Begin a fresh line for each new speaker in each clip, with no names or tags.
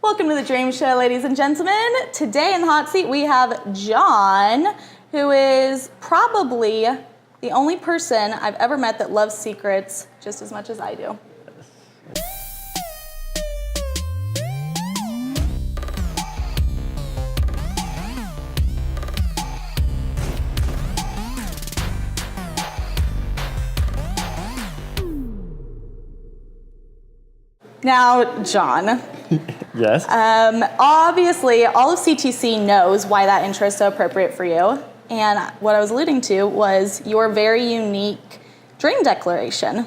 Welcome to the Dream Show, ladies and gentlemen. Today in the hot seat, we have John, who is probably the only person I've ever met that loves secrets just as much as I do. Now, John.
Yes.
Obviously, all of CTC knows why that intro is so appropriate for you. And what I was alluding to was your very unique dream declaration.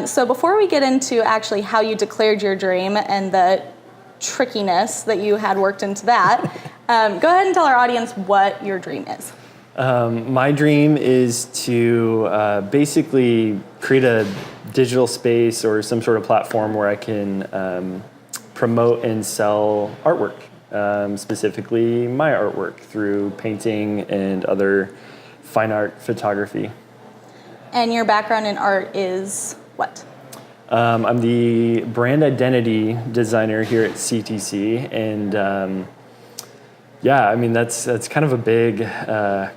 So before we get into actually how you declared your dream and the trickiness that you had worked into that, go ahead and tell our audience what your dream is.
My dream is to basically create a digital space or some sort of platform where I can promote and sell artwork, specifically my artwork through painting and other fine art photography.
And your background in art is what?
I'm the brand identity designer here at CTC, and yeah, I mean, that's kind of a big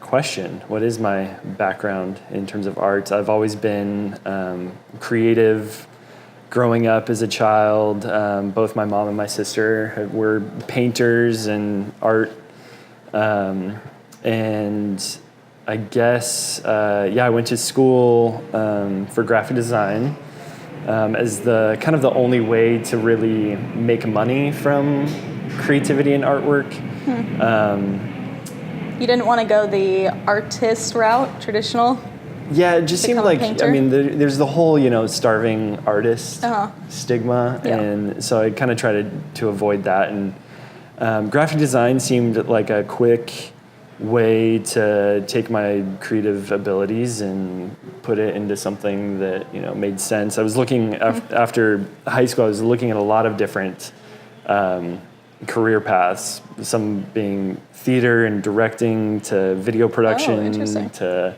question. What is my background in terms of art? I've always been creative. Growing up as a child, both my mom and my sister were painters and art. And I guess, I went to school for graphic design as the kind of the only way to really make money from creativity and artwork.
You didn't want to go the artist route, traditional?
Yeah, it just seemed like,
painter?
I mean, there's the whole, starving artist stigma.
Yeah.
And so I kind of tried to avoid that. And graphic design seemed like a quick way to take my creative abilities and put it into something that, made sense. I was looking, after high school, I was looking at a lot of different career paths, some being theater and directing to video production to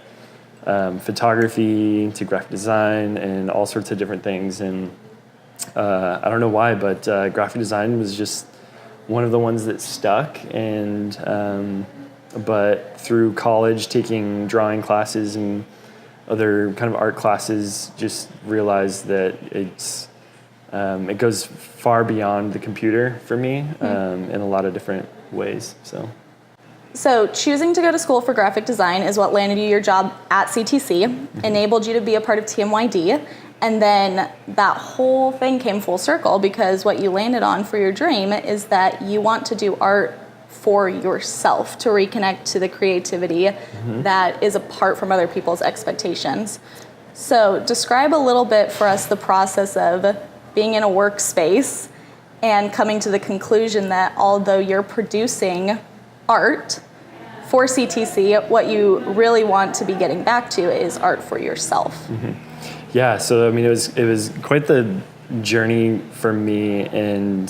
photography to graphic design and all sorts of different things. And I don't know why, but graphic design was just one of the ones that stuck. And but through college, taking drawing classes and other kind of art classes, just realized that it goes far beyond the computer for me in a lot of different ways.
So choosing to go to school for graphic design is what landed you your job at CTC, enabled you to be a part of TMYD, and then that whole thing came full circle because what you landed on for your dream is that you want to do art for yourself, to reconnect to the creativity that is apart from other people's expectations. So describe a little bit for us the process of being in a workspace and coming to the conclusion that although you're producing art for CTC, what you really want to be getting back to is art for yourself.
Yeah, so I mean, it was quite the journey for me, and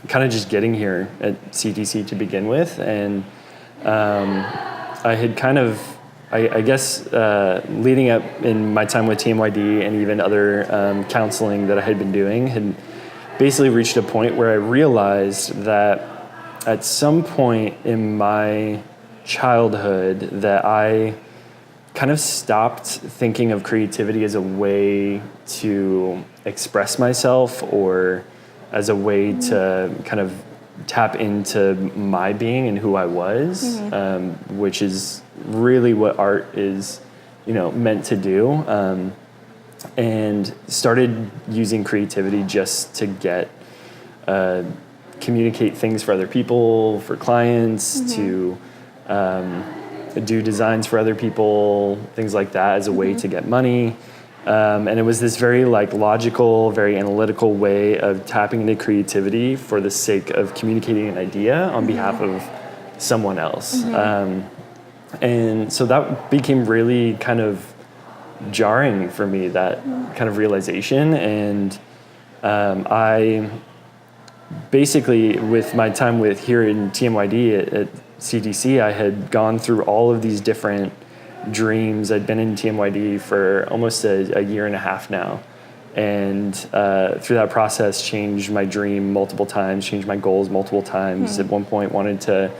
kind of just getting here at CTC to begin with. And I had kind of, I guess, leading up in my time with TMYD and even other counseling that I had been doing, had basically reached a point where I realized that at some point in my childhood that I kind of stopped thinking of creativity as a way to express myself or as a way to kind of tap into my being and who I was, which is really what art is, meant to do. And started using creativity just to get communicate things for other people, for clients, to do designs for other people, things like that as a way to get money. And it was this very logical, very analytical way of tapping into creativity for the sake of communicating an idea on behalf of someone else. And so that became really kind of jarring for me, that kind of realization. And I basically, with my time here in TMYD at CTC, I had gone through all of these different dreams. I'd been in TMYD for almost a year and a half now. and through that process changed my dream multiple times, changed my goals multiple times. At one point wanted to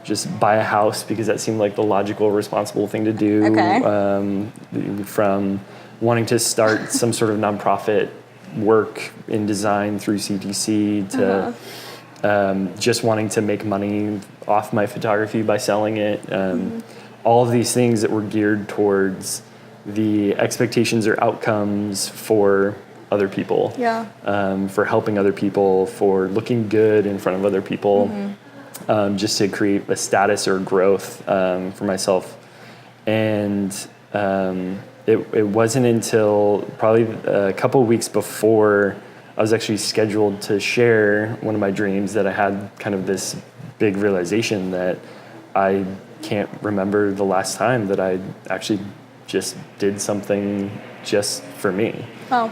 just buy a house because that seemed like the logical, responsible thing to do.
Okay.
From wanting to start some sort of nonprofit work in design through CTC to just wanting to make money off my photography by selling it. All of these things that were geared towards the expectations or outcomes for other people, for helping other people, for looking good in front of other people, just to create a status or growth for myself. And it wasn't until probably a couple of weeks before I was actually scheduled to share one of my dreams that I had kind of this big realization that I can't remember the last time that I actually just did something just for me.
Oh.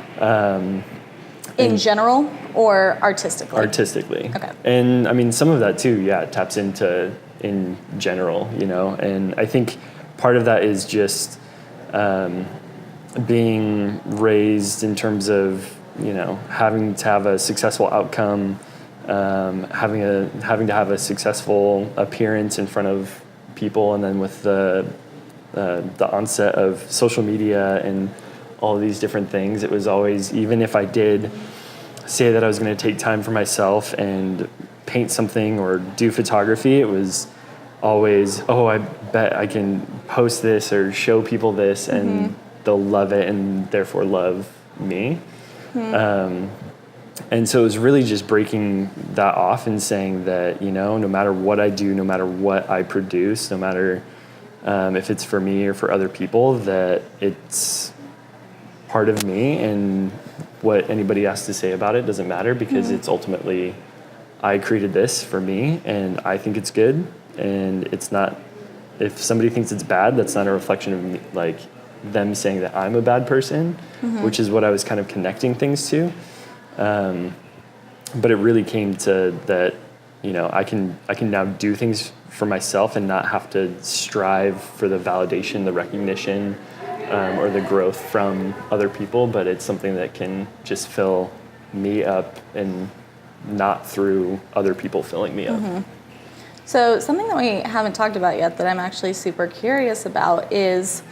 In general or artistically?
Artistically.
Okay.
And I mean, some of that too, taps into in general, and I think part of that is just being raised in terms of, having to have a successful outcome, having to have a successful appearance in front of people, and then with the onset of social media and all of these different things, it was always, even if I did say that I was going to take time for myself and paint something or do photography, it was always, I bet I can post this or show people this and they'll love it and therefore love me. And so it was really just breaking that off and saying that, no matter what I do, no matter what I produce, no matter if it's for me or for other people, that it's part of me, and what anybody has to say about it doesn't matter, because it's ultimately, I created this for me and I think it's good, and it's not, if somebody thinks it's bad, that's not a reflection of me, like them saying that I'm a bad person, which is what I was kind of connecting things to. But it really came to that, I can now do things for myself and not have to strive for the validation, the recognition, or the growth from other people, but it's something that can just fill me up and not through other people filling me up.
So something that we haven't talked about yet that I'm actually super curious about is,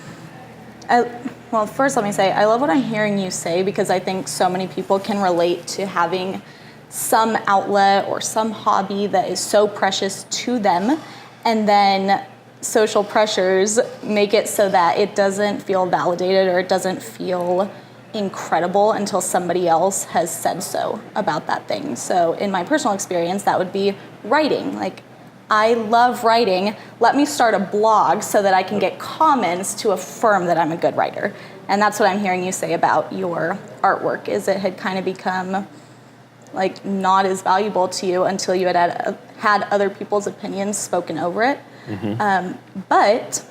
first let me say, I love what I'm hearing you say, because I think so many people can relate to having some outlet or some hobby that is so precious to them, and then social pressures make it so that it doesn't feel validated or it doesn't feel incredible until somebody else has said so about that thing. So in my personal experience, that would be writing. Like, I love writing. Let me start a blog so that I can get comments to affirm that I'm a good writer. And that's what I'm hearing you say about your artwork, is it had kind of become like not as valuable to you until you had other people's opinions spoken over it. But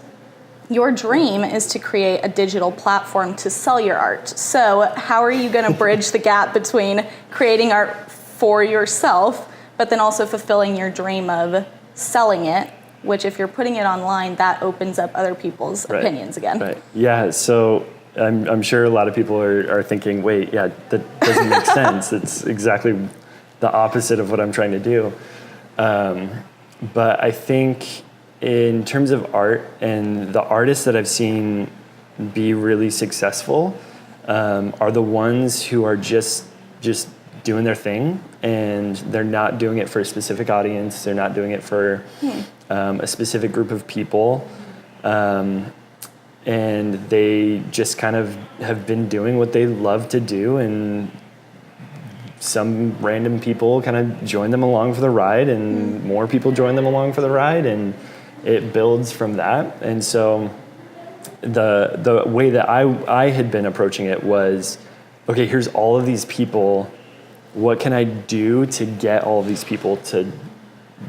your dream is to create a digital platform to sell your art. So how are you going to bridge the gap between creating art for yourself, but then also fulfilling your dream of selling it, which if you're putting it online, that opens up other people's opinions again. Right.
Yeah. So I'm sure a lot of people are thinking, wait, that doesn't make sense. It's exactly the opposite of what I'm trying to do. But I think in terms of art, and the artists that I've seen be really successful are the ones who are just doing their thing, and they're not doing it for a specific audience. They're not doing it for a specific group of people. And they just kind of have been doing what they love to do, and some random people kind of join them along for the ride, and more people join them along for the ride, and it builds from that. And so the way that I had been approaching it was, okay, here's all of these people. What can I do to get all of these people to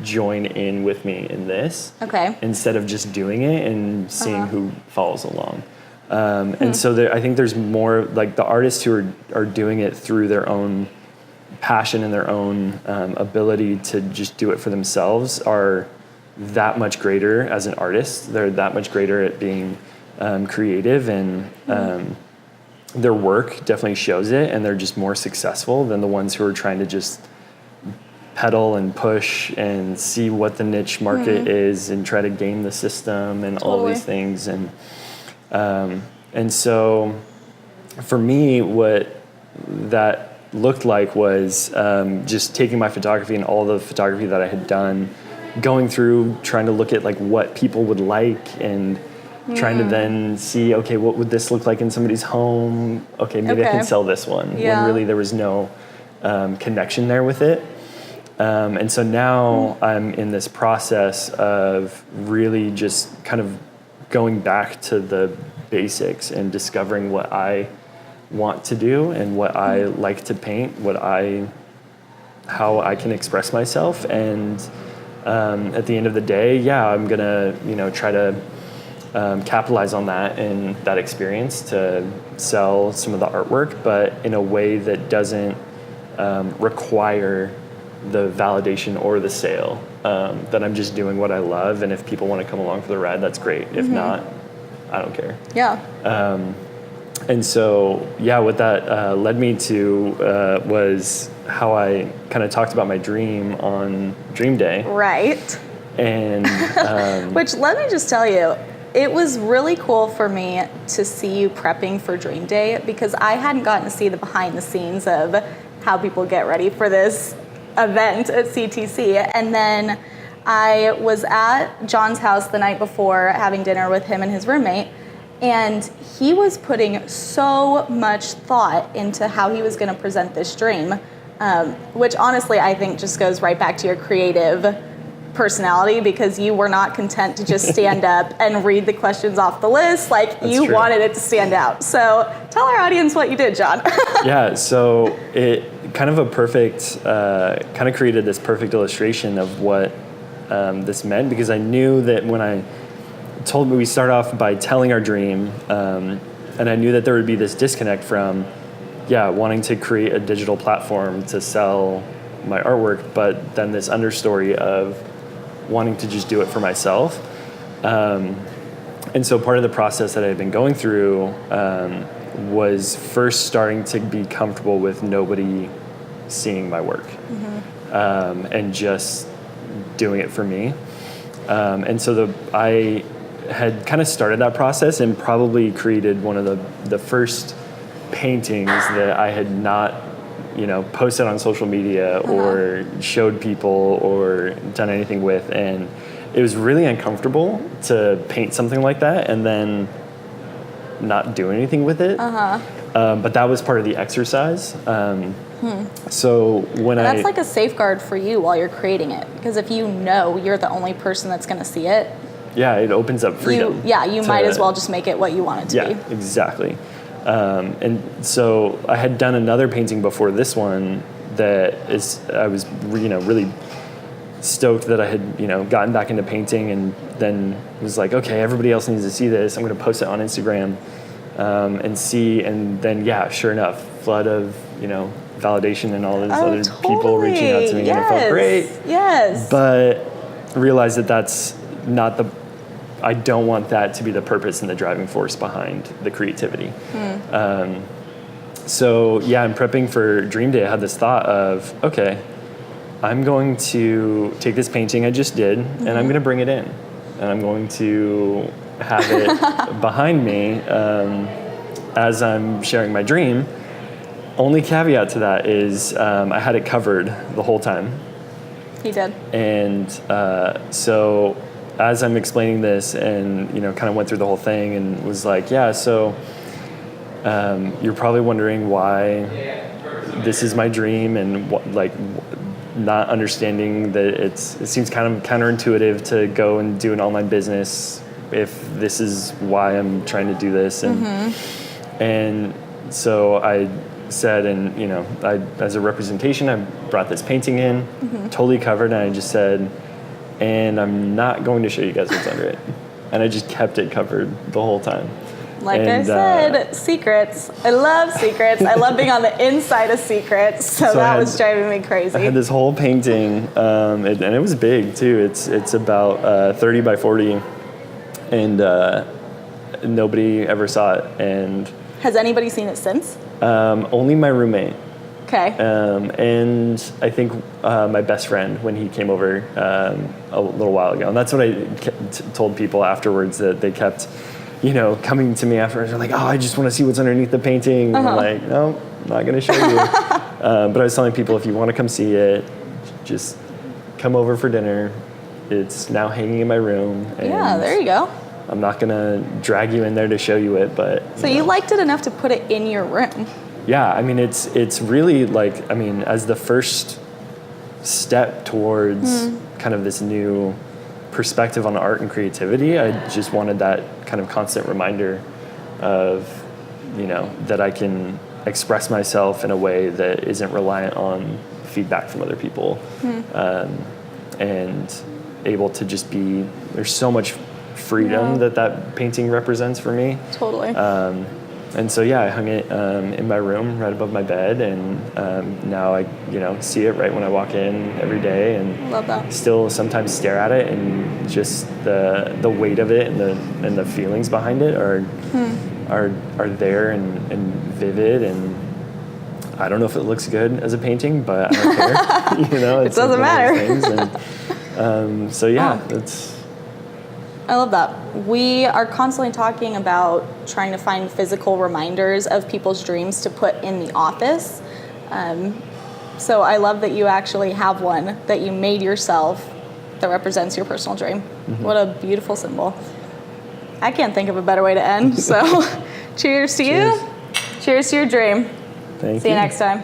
join in with me in this? Okay. Instead of just doing it and seeing who follows along. And so I think there's more, like, the artists who are doing it through their own passion and their own ability to just do it for themselves are that much greater as an artist. They're that much greater at being creative, and their work definitely shows it, and they're just more successful than the ones who are trying to just pedal and push and see what the niche market is and try to game the system and all these things. And so for me, what that looked like was just taking my photography and all the photography that I had done, going through, trying to look at like what people would like, and trying to then see, okay, what would this look like in somebody's home? Okay, maybe I can sell this one. When really there was no connection there with it. And so now I'm in this process of really just kind of going back to the basics and discovering what I want to do and what I like to paint, how I can express myself. And at the end of the day, I'm gonna, try to capitalize on that and that experience to sell some of the artwork, but in a way that doesn't require the validation or the sale, that I'm just doing what I love, and if people want to come along for the ride, that's great. If not, I don't care. And so what that led me to was how I kind of talked about my dream on Dream Day.
Right.
And
which, let me just tell you, it was really cool for me to see you prepping for Dream Day, because I hadn't gotten to see the behind the scenes of how people get ready for this event at CTC. And then I was at John's house the night before having dinner with him and his roommate, and he was putting so much thought into how he was going to present this dream, which honestly I think just goes right back to your creative personality, because you were not content to just stand up and read the questions off the list. Like,
That's
you
true.
wanted it to stand out. So tell our audience what you did, John.
So it kind of a perfect, kind of created this perfect illustration of what this meant, because I knew that when I told me, we start off by telling our dream, and I knew that there would be this disconnect from, wanting to create a digital platform to sell my artwork, but then this understory of wanting to just do it for myself. And so part of the process that I've been going through was first starting to be comfortable with nobody seeing my work, and just doing it for me. And so I had kind of started that process and probably created one of the first paintings that I had not, posted on social media or showed people or done anything with. And it was really uncomfortable to paint something like that and then not do anything with it. But that was part of the exercise. So
that's like a safeguard for you while you're creating it, because if you know you're the only person that's going to see it,
it opens up freedom.
You might as well just make it what you want it to be.
Yeah, exactly. And so I had done another painting before this one I was really stoked that I had gotten back into painting, and then was like, okay, everybody else needs to see this. I'm going to post it on Instagram and see, and then sure enough, flood of validation and all those other people reaching out to me, and it felt great.
Yes.
But realized that that's not I don't want that to be the purpose and the driving force behind the creativity. So in prepping for Dream Day, I had this thought of, okay, I'm going to take this painting I just did, and I'm going to bring it in, and I'm going to have it behind me as I'm sharing my dream. Only caveat to that is I had it covered the whole time.
He did.
And so as I'm explaining this, and kind of went through the whole thing and was like, so you're probably wondering why this is my dream, and not understanding that it seems kind of counterintuitive to go and do an online business if this is why I'm trying to do this. And so I said, and I, as a representation, I brought this painting in, totally covered, and I just said, and I'm not going to show you guys what's under it. And I just kept it covered the whole time.
I said, secrets. I love secrets. I love being on the inside of secrets. So that was driving me crazy.
I had this whole painting, and it was big too. It's about 30 by 40, and nobody ever saw it. And
Has anybody seen it since?
Only my roommate.
Okay.
And I think my best friend when he came over a little while ago. And that's what I told people afterwards, that they kept, coming to me afterwards. They're like, oh, I just want to see what's underneath the painting. And I'm like, no, I'm not going to show you. But I was telling people, if you want to come see it, just come over for dinner. It's now hanging in my room. And
yeah, there you go.
I'm not going to drag you in there to show you it, but...
So you liked it enough to put it in your room?
Yeah, I mean, it's really like, as the first step towards kind of this new perspective on art and creativity, I just wanted that kind of constant reminder of, that I can express myself in a way that isn't reliant on feedback from other people, and able to just be, there's so much freedom that painting represents for me.
Totally.
And so, I hung it in my room right above my bed, and now I, see it right when I walk in every day, and
love that.
Still sometimes stare at it, and just the weight of it and the feelings behind it are there and vivid, and I don't know if it looks good as a painting, but I don't care.
It doesn't matter.
It's.
I love that. We are constantly talking about trying to find physical reminders of people's dreams to put in the office. So I love that you actually have one that you made yourself that represents your personal dream. Mm-hmm. What a beautiful symbol. I can't think of a better way to end. So cheers to you. Cheers to your dream.
Thank you.
See you next time.